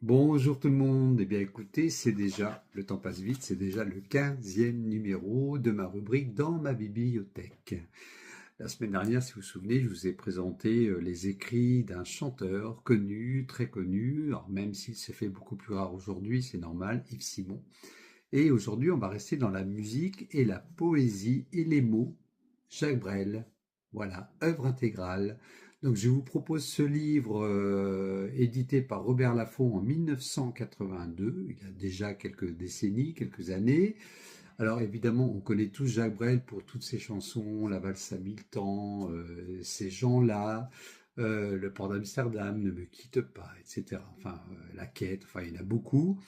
Bonjour tout le monde, eh bien écoutez, le temps passe vite, c'est déjà le 15e numéro de ma rubrique dans ma bibliothèque. La semaine dernière, si vous vous souvenez, je vous ai présenté les écrits d'un chanteur connu, très connu, alors même s'il s'est fait beaucoup plus rare aujourd'hui, c'est normal, Yves Simon. Et aujourd'hui, on va rester dans la musique et la poésie et les mots. Jacques Brel, voilà, œuvre intégrale. Donc je vous propose ce livre édité par Robert Laffont en 1982, il y a déjà quelques décennies, quelques années. Alors évidemment, on connaît tous Jacques Brel pour toutes ses chansons, La valse à 1000 temps, Ces gens-là, Le port d'Amsterdam, Ne me quitte pas, etc. Enfin, La quête, enfin il y en a beaucoup.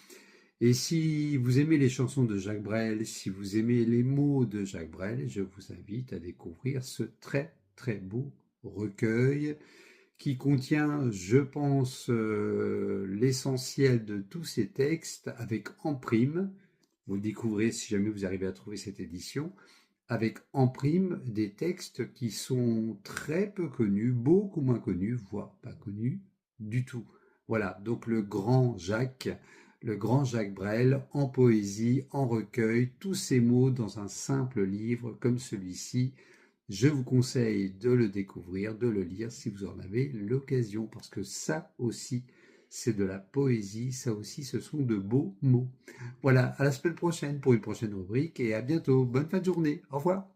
Et si vous aimez les chansons de Jacques Brel, si vous aimez les mots de Jacques Brel, je vous invite à découvrir ce très très beau recueil qui contient, je pense, l'essentiel de tous ces textes avec en prime, vous le découvrez si jamais vous arrivez à trouver cette édition, avec en prime des textes qui sont très peu connus, beaucoup moins connus, voire pas connus du tout. Voilà, donc le grand Jacques Brel, en poésie, en recueil, tous ces mots dans un simple livre comme celui-ci. Je vous conseille de le découvrir, de le lire si vous en avez l'occasion, parce que ça aussi, c'est de la poésie, ça aussi, ce sont de beaux mots. Voilà, à la semaine prochaine pour une prochaine rubrique et à bientôt. Bonne fin de journée. Au revoir.